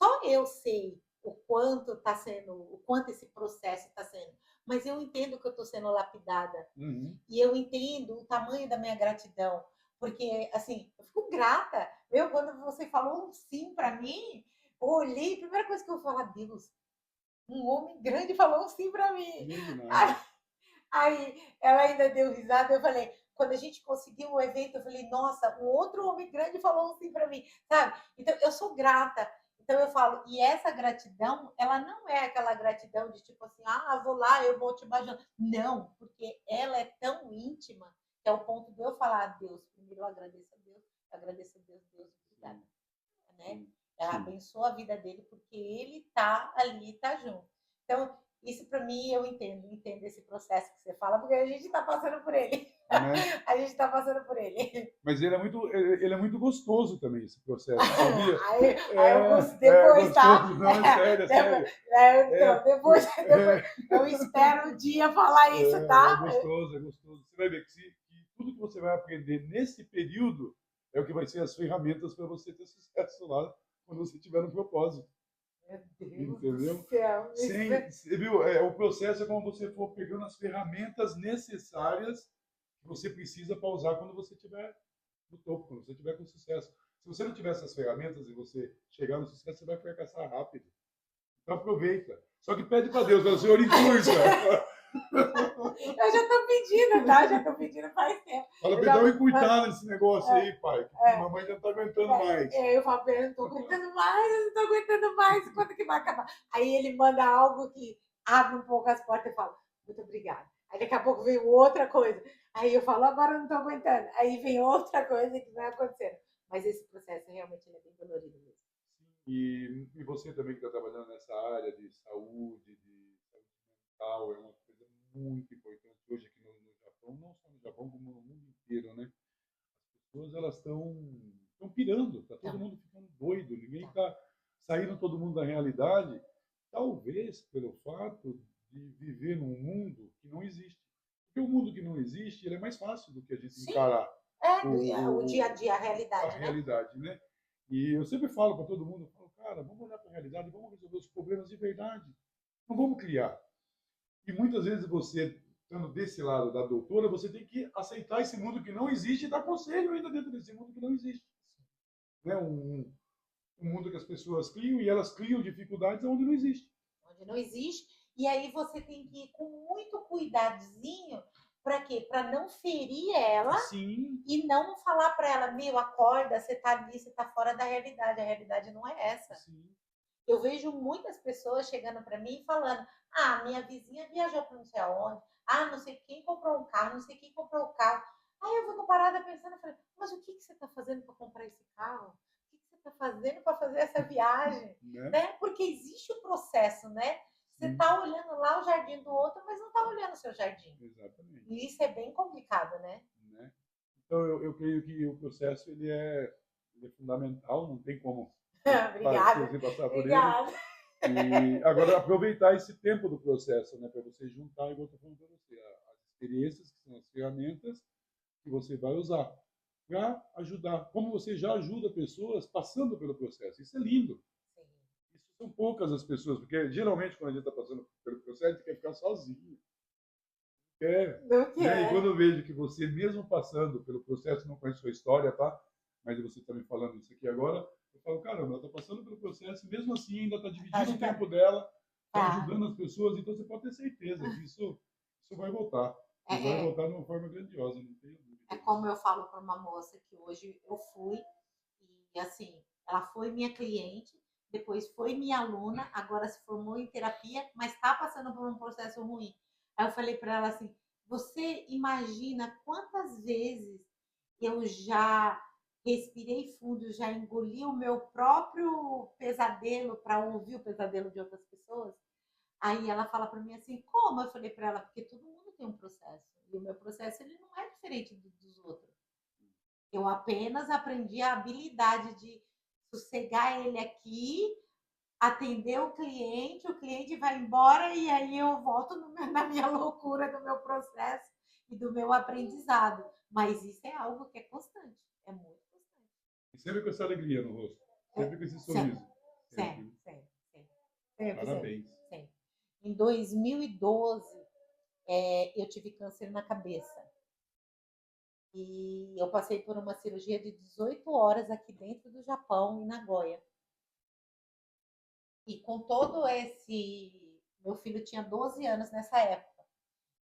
Speaker 1: só eu sei o quanto está sendo, o quanto esse processo está sendo. Mas eu entendo que eu estou sendo lapidada.
Speaker 2: Uhum.
Speaker 1: E eu entendo o tamanho da minha gratidão. Porque, assim, eu fico grata. Eu, quando você falou um sim para mim, eu olhei, a primeira coisa que eu vou falar, Deus, um homem grande falou um sim para mim.
Speaker 2: Lindo
Speaker 1: Aí,
Speaker 2: nada.
Speaker 1: aí ela ainda deu risada, eu falei, quando a gente conseguiu o evento, eu falei, nossa, um outro homem grande falou um sim para mim, sabe? Então, eu sou grata. Então, eu falo, e essa gratidão, ela não é aquela gratidão de tipo assim, ah, vou lá, eu vou te bajando. Não, porque ela é tão íntima que é o ponto de eu falar a Deus. Primeiro eu agradeço a Deus, Deus, obrigada. Né? Ela abençoa a vida dele porque ele tá ali, tá junto. Então, isso para mim eu entendo esse processo que você fala, porque a gente está passando por ele. Né? A gente está passando por ele.
Speaker 2: Mas ele é muito gostoso também, esse processo, sabia?
Speaker 1: Depois, tá?
Speaker 2: Não, é sério, é sério.
Speaker 1: Então, depois eu espero um dia falar isso, tá?
Speaker 2: É gostoso, é gostoso. Você vai ver que tudo que você vai aprender nesse período é o que vai ser as ferramentas para você ter sucesso lá quando você tiver no propósito.
Speaker 1: Meu Deus
Speaker 2: entendeu?
Speaker 1: Do céu.
Speaker 2: Você viu? O processo é como você for pegando as ferramentas necessárias que você precisa para usar quando você estiver no topo, quando você estiver com sucesso. Se você não tiver essas ferramentas e você chegar no sucesso, você vai fracassar rápido. Então aproveita. Só que pede para Deus, Senhor, incursa.
Speaker 1: Eu já estou pedindo, tá? Já estou pedindo faz tempo.
Speaker 2: Fala, me dá uma encurtada nesse negócio aí, pai. Que mamãe já não está aguentando mais.
Speaker 1: Eu falo, eu não estou aguentando mais, eu não estou aguentando mais. Quando que vai acabar? Aí ele manda algo que abre um pouco as portas e fala, muito obrigada. Aí daqui a pouco vem outra coisa. Aí eu falo, agora eu não estou aguentando. Aí vem outra coisa que vai acontecendo. Mas esse processo realmente é bem dolorido mesmo.
Speaker 2: E você também que está trabalhando nessa área de saúde mental, é uma coisa muito importante hoje aqui no Japão, não só no Japão, como no mundo inteiro, né? As pessoas, elas estão pirando, está todo mundo ficando doido, ninguém está saindo todo mundo da realidade, talvez pelo fato de viver num mundo que não existe. Porque o mundo que não existe, ele é mais fácil do que a gente encarar.
Speaker 1: O dia a dia, a realidade,
Speaker 2: realidade, né? E eu sempre falo para todo mundo, cara, vamos olhar para a realidade, vamos resolver os problemas de verdade. Não vamos criar. E muitas vezes você, estando desse lado da doutora, você tem que aceitar esse mundo que não existe e dar conselho ainda dentro desse mundo que não existe. Né? Um mundo que as pessoas criam e elas criam dificuldades onde não existe.
Speaker 1: Onde não existe. E aí você tem que ir com muito cuidadinho. Para quê? Para não ferir ela.
Speaker 2: Sim.
Speaker 1: E não falar para ela, meu, acorda, você está ali, você está fora da realidade. A realidade não é essa.
Speaker 2: Sim.
Speaker 1: Eu vejo muitas pessoas chegando para mim e falando, minha vizinha viajou para não sei aonde, não sei quem comprou um carro, não sei quem comprou o carro. Aí eu fico parada pensando, falei, mas o que você está fazendo para comprar esse carro? O que você está fazendo para fazer essa viagem? Né? Porque existe o processo, né? Você está olhando lá o jardim do outro, mas não está olhando o seu jardim.
Speaker 2: Exatamente.
Speaker 1: E isso é bem complicado, né?
Speaker 2: Então, eu creio que o processo ele é fundamental, não tem como
Speaker 1: Obrigada.
Speaker 2: passar por ele. E agora, aproveitar esse tempo do processo, né, para você juntar, igual eu estou falando para você, as experiências, que são as ferramentas que você vai usar para ajudar. Como você já ajuda pessoas passando pelo processo. Isso é lindo. Isso são poucas as pessoas, porque geralmente quando a gente está passando pelo processo, a gente quer ficar sozinho. Né? E quando eu vejo que você, mesmo passando pelo processo, não conhece sua história, tá? Mas você está me falando isso aqui agora, eu falo, caramba, ela está passando pelo processo, e mesmo assim ainda está dividindo o tempo dela, está ajudando as pessoas, então você pode ter certeza que isso vai voltar. Isso vai voltar de uma forma grandiosa, não tenho dúvida.
Speaker 1: É como eu falo para uma moça que hoje eu fui, e assim, ela foi minha cliente, depois foi minha aluna, agora se formou em terapia, mas está passando por um processo ruim. Aí eu falei para ela assim, você imagina quantas vezes eu já respirei fundo, já engoli o meu próprio pesadelo para ouvir o pesadelo de outras pessoas? Aí ela fala para mim assim, como? Eu falei para ela, porque todo mundo tem um processo. E o meu processo ele não é diferente dos outros. Eu apenas aprendi a habilidade de sossegar ele aqui, atender o cliente vai embora e aí eu volto na minha loucura, do meu processo e do meu aprendizado. Mas isso é algo que é constante, é muito constante.
Speaker 2: E sempre com essa alegria no rosto, sempre com esse sorriso.
Speaker 1: Sempre.
Speaker 2: Parabéns.
Speaker 1: Sempre. Em 2012, eu tive câncer na cabeça. E eu passei por uma cirurgia de 18 horas aqui dentro do Japão, em Nagoya. E com todo esse... Meu filho tinha 12 anos nessa época.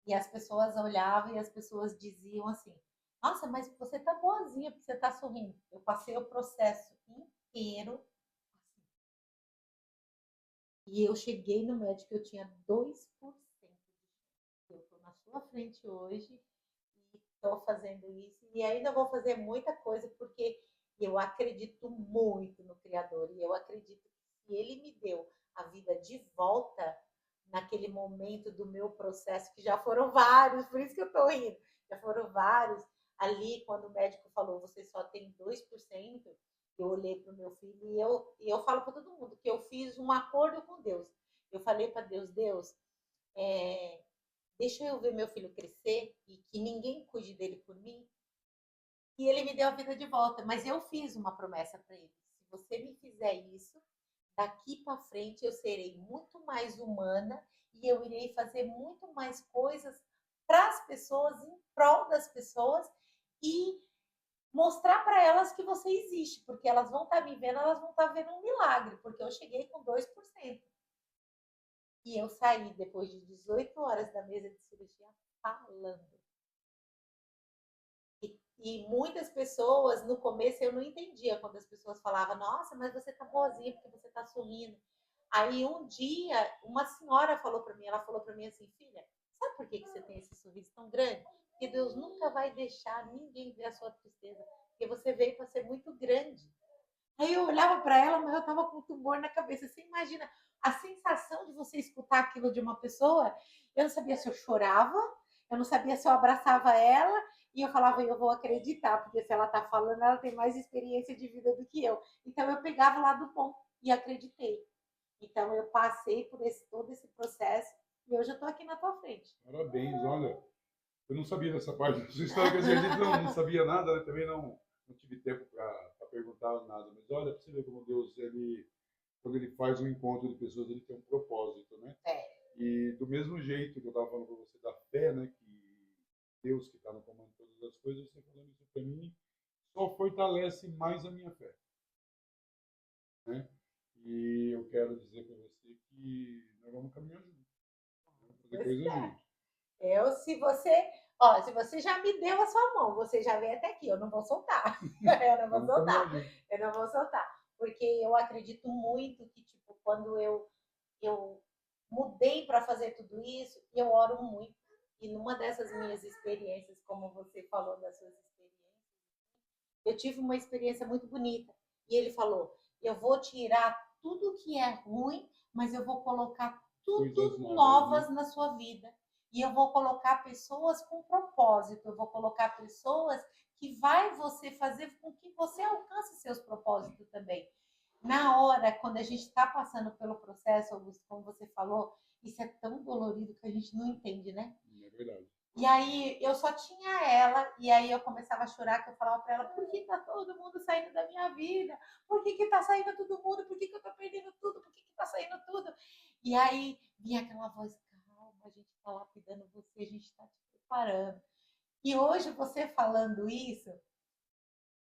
Speaker 1: E as pessoas olhavam e as pessoas diziam assim, nossa, mas você tá boazinha porque você tá sorrindo. Eu passei o processo inteiro assim. E eu cheguei no médico, eu tinha 2%. Eu tô na sua frente hoje estou fazendo isso e ainda vou fazer muita coisa porque eu acredito muito no Criador e eu acredito que se Ele me deu a vida de volta naquele momento do meu processo, que já foram vários, por isso que eu estou rindo, já foram vários. Ali, quando o médico falou, você só tem 2%, eu olhei para o meu filho e eu falo para todo mundo que eu fiz um acordo com Deus. Eu falei para Deus, Deus, é, deixa eu ver meu filho crescer e que ninguém cuide dele por mim. E ele me deu a vida de volta, mas eu fiz uma promessa para ele. Se você me fizer isso, daqui para frente eu serei muito mais humana e eu irei fazer muito mais coisas para as pessoas, em prol das pessoas e mostrar para elas que você existe, porque elas vão estar me vendo, elas vão estar vendo um milagre, porque eu cheguei com 2%. E eu saí depois de 18 horas da mesa de cirurgia falando. E muitas pessoas, no começo, eu não entendia quando as pessoas falavam, nossa, mas você tá boazinha porque você tá sorrindo. Aí um dia, uma senhora falou para mim, ela falou para mim assim, filha, sabe por que você tem esse sorriso tão grande? Porque Deus nunca vai deixar ninguém ver a sua tristeza, porque você veio para ser muito grande. Aí eu olhava para ela, mas eu tava com um tumor na cabeça. Você imagina a sensação de você escutar aquilo de uma pessoa? Eu não sabia se eu chorava, eu não sabia se eu abraçava ela, e eu falava, eu vou acreditar, porque se ela tá falando, ela tem mais experiência de vida do que eu. Então eu pegava o lado bom e acreditei. Então eu passei por todo esse processo e hoje eu tô aqui na tua frente.
Speaker 2: Parabéns, olha. Eu não sabia dessa parte da sua história, quer dizer, a gente não sabia nada, né? Também não tive tempo para perguntar nada. Mas olha, para você ver como Deus, quando ele faz um encontro de pessoas, ele tem um propósito, né?
Speaker 1: É.
Speaker 2: E do mesmo jeito que eu estava falando para você da fé, né? Que Deus que está no comando de todas as coisas, você falando isso para mim, só fortalece mais a minha fé, né? E eu quero dizer para você que nós vamos caminhar juntos, vamos fazer coisas juntos.
Speaker 1: Se você já me deu a sua mão, você já veio até aqui, eu não vou soltar. Eu não vou soltar. Eu não vou soltar. Porque eu acredito muito que, tipo, quando eu mudei para fazer tudo isso, eu oro muito. E numa dessas minhas experiências, como você falou das suas experiências, eu tive uma experiência muito bonita. E ele falou: eu vou tirar tudo que é ruim, mas eu vou colocar tudo novas na sua vida. E eu vou colocar pessoas com propósito, eu vou colocar pessoas que vai você fazer com que você alcance seus propósitos também. Na hora, quando a gente está passando pelo processo, Augusto, como você falou, isso é tão dolorido que a gente não entende, né?
Speaker 2: É verdade.
Speaker 1: E aí eu só tinha ela, e aí eu começava a chorar, que eu falava para ela, por que tá todo mundo saindo da minha vida? Por que tá saindo todo mundo? Por que eu tô perdendo tudo? Por que tá saindo tudo? E aí vinha aquela voz, calma, a gente tá lapidando você, a gente tá te preparando. E hoje você falando isso,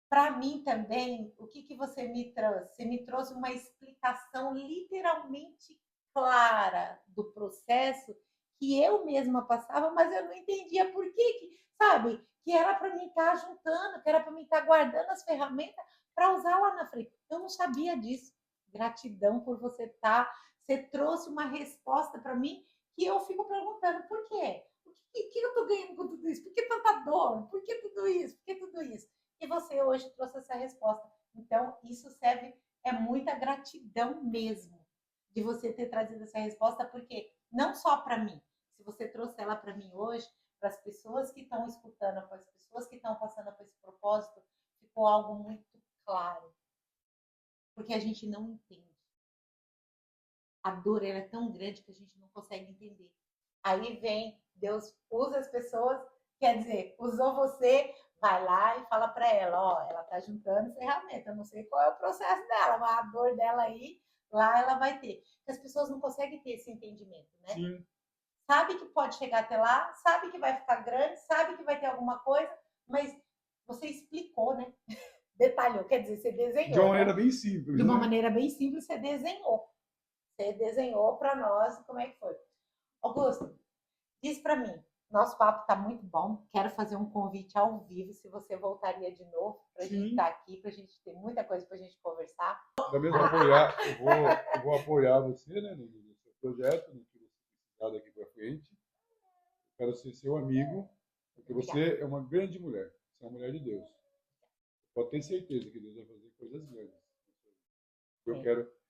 Speaker 1: para mim também, o que você me trouxe? Você me trouxe uma explicação literalmente clara do processo que eu mesma passava, mas eu não entendia por que sabe? Que era para mim estar juntando, que era para mim estar guardando as ferramentas para usar lá na frente. Eu não sabia disso. Gratidão por você estar. Você trouxe uma resposta para mim que eu fico perguntando por quê? O que eu estou ganhando com tudo isso? Por que tanta dor? Por que tudo isso? Por que tudo isso? E você hoje trouxe essa resposta. Então, isso serve, é muita gratidão mesmo de você ter trazido essa resposta, porque não só para mim, se você trouxe ela para mim hoje, para as pessoas que estão escutando, para as pessoas que estão passando por esse propósito, ficou algo muito claro. Porque a gente não entende. A dor é tão grande que a gente não consegue entender. Aí vem, Deus usa as pessoas, quer dizer, usou você, vai lá e fala para ela, ó, ela tá juntando ferramenta, eu não sei qual é o processo dela, mas a dor dela aí, lá ela vai ter. Porque as pessoas não conseguem ter esse entendimento, né?
Speaker 2: Sim.
Speaker 1: Sabe que pode chegar até lá, sabe que vai ficar grande, sabe que vai ter alguma coisa, mas você explicou, né? Detalhou, quer dizer, você desenhou.
Speaker 2: De uma maneira bem simples.
Speaker 1: De uma maneira bem simples, você desenhou. Você desenhou para nós como é que foi. Augusto, diz para mim, nosso papo está muito bom. Quero fazer um convite ao vivo, se você voltaria de novo, para a gente estar aqui, para a gente ter muita coisa para a gente conversar.
Speaker 2: Da mesma apoiar, eu vou apoiar você, né, no seu projeto, no que você precisar daqui para frente. Eu quero ser seu amigo, eu Porque você é uma grande mulher. Você é uma mulher de Deus. Pode ter certeza que Deus vai fazer coisas grandes.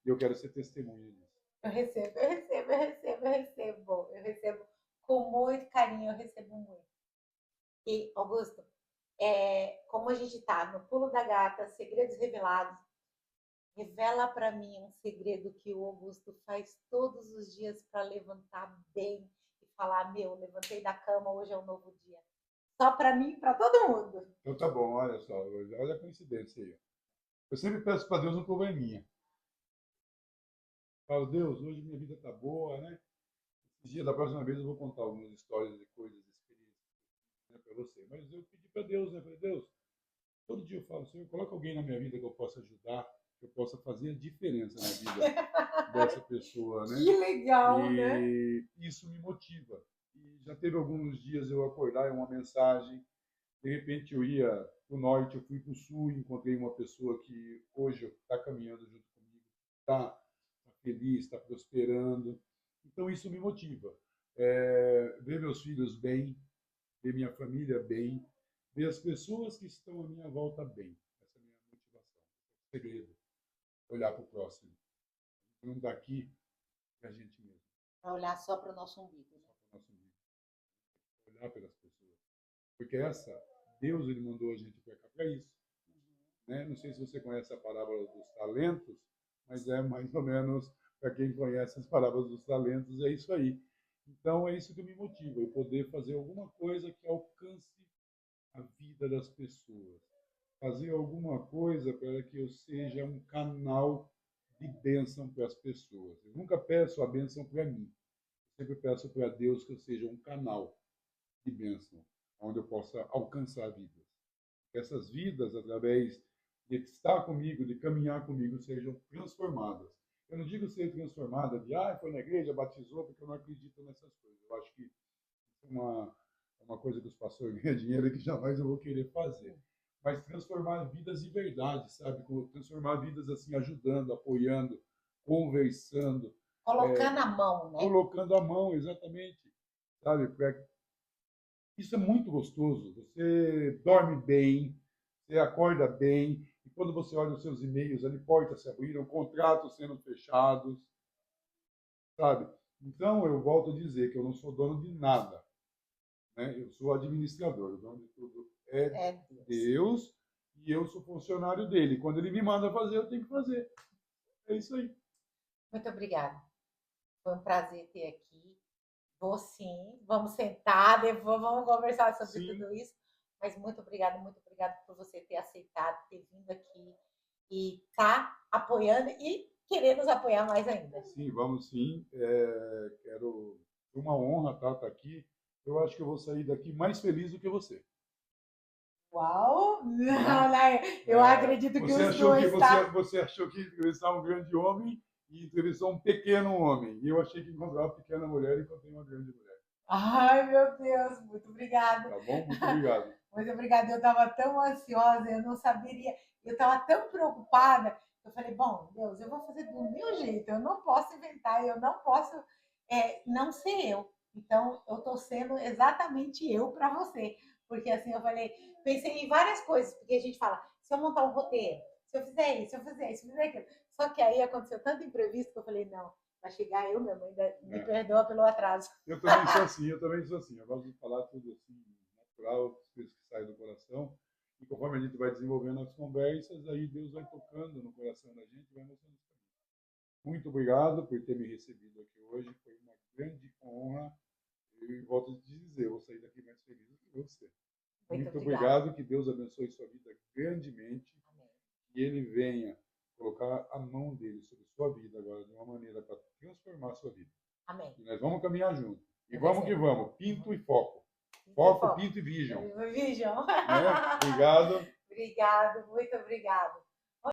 Speaker 2: Eu quero ser testemunha disso.
Speaker 1: Eu recebo, eu recebo, eu recebo, eu recebo. Eu recebo com muito carinho, eu recebo muito. E, Augusto, como a gente tá no Pulo da Gata, Segredos Revelados, revela para mim um segredo que o Augusto faz todos os dias para levantar bem e falar, meu, levantei da cama, hoje é um novo dia. Só para mim e para todo mundo.
Speaker 2: Então tá bom, olha só, olha a coincidência aí. Eu sempre peço para Deus um probleminha. Falo, Deus, hoje minha vida tá boa, né? Esse dia, da próxima vez eu vou contar algumas histórias de coisas, experiências, né, para você. Mas eu pedi para Deus, né? Falei, Deus, todo dia eu falo, Senhor, coloca alguém na minha vida que eu possa ajudar, que eu possa fazer a diferença na vida dessa pessoa, né?
Speaker 1: Que legal, né?
Speaker 2: E isso me motiva. E já teve alguns dias eu acordar em uma mensagem, de repente eu ia para o norte, eu fui para o sul, encontrei uma pessoa que hoje está caminhando junto comigo, está feliz, está prosperando. Então isso me motiva. Ver meus filhos bem, ver minha família bem, ver as pessoas que estão à minha volta bem. Essa é a minha motivação. O segredo, olhar para o próximo. Não está aqui é a gente mesmo.
Speaker 1: Para olhar só para o nosso umbigo. Né?
Speaker 2: Só para o nosso umbigo. Olhar pelas pessoas. Porque Deus ele mandou a gente para cá para isso. Né? Não sei se você conhece a parábola dos talentos, mas é mais ou menos, para quem conhece as parábolas dos talentos, é isso aí. Então é isso que me motiva, eu poder fazer alguma coisa que alcance a vida das pessoas. Fazer alguma coisa para que eu seja um canal de bênção para as pessoas. Eu nunca peço a bênção para mim. Eu sempre peço para Deus que eu seja um canal de bênção, onde eu possa alcançar vidas. Que essas vidas, através de estar comigo, de caminhar comigo, sejam transformadas. Eu não digo ser transformada de, foi na igreja, batizou, porque eu não acredito nessas coisas. Eu acho que é uma coisa que os pastores ganham dinheiro e que jamais eu vou querer fazer. Mas transformar vidas de verdade, sabe? Transformar vidas assim, ajudando, apoiando, conversando.
Speaker 1: Colocando a mão, né?
Speaker 2: Colocando a mão, exatamente. Sabe? Isso é muito gostoso. Você dorme bem, você acorda bem, e quando você olha os seus e-mails, ali portas se abriram, contratos sendo fechados, sabe? Então, eu volto a dizer que eu não sou dono de nada, né? Eu sou administrador, o dono de tudo é Deus, e eu sou funcionário dele. Quando ele me manda fazer, eu tenho que fazer. É isso aí.
Speaker 1: Muito obrigada. Foi um prazer ter aqui. Vou sim, vamos sentar, depois vamos conversar sobre tudo isso. Mas muito obrigada por você ter aceitado, ter vindo aqui e tá apoiando e querer nos apoiar mais ainda.
Speaker 2: Sim, vamos sim. Quero uma honra estar aqui. Eu acho que eu vou sair daqui mais feliz do que você.
Speaker 1: Uau! Não, né? Eu acredito que os dois
Speaker 2: Você achou que entrevistar um grande homem e entrevistou um pequeno homem. E eu achei que encontrar uma pequena mulher e encontrei uma grande mulher.
Speaker 1: Ai, meu Deus, muito obrigada.
Speaker 2: Tá bom? Muito obrigado.
Speaker 1: Muito obrigada. Eu estava tão ansiosa, eu não saberia, eu estava tão preocupada. Eu falei, bom, Deus, eu vou fazer do meu jeito, eu não posso inventar, eu não posso não ser eu. Então, eu estou sendo exatamente eu para você. Porque assim, eu falei, pensei em várias coisas, porque a gente fala, se eu montar um roteiro, se eu fizer isso, se eu fizer isso, se eu fizer aquilo. Só que aí aconteceu tanto imprevisto que eu falei, não, vai chegar eu, minha mãe me perdoa pelo atraso.
Speaker 2: Eu também sou assim, eu gosto de falar tudo assim, natural, as coisas que saem do coração. E conforme a gente vai desenvolvendo as conversas, aí Deus vai tocando no coração da gente, vai mostrando os caminhos. Muito obrigado por ter me recebido aqui hoje, foi uma grande honra. E volto a te dizer, eu vou sair daqui mais feliz do que você. Muito obrigado, que Deus abençoe sua vida grandemente. Amém. Que Ele venha colocar a mão dele sobre sua vida agora de uma maneira para transformar a sua vida.
Speaker 1: Amém.
Speaker 2: E nós vamos caminhar juntos. E vamos que vamos, pinto e foco. Foco, pinto e vision.
Speaker 1: Vision.
Speaker 2: Né? Obrigado.
Speaker 1: Obrigado, muito obrigado.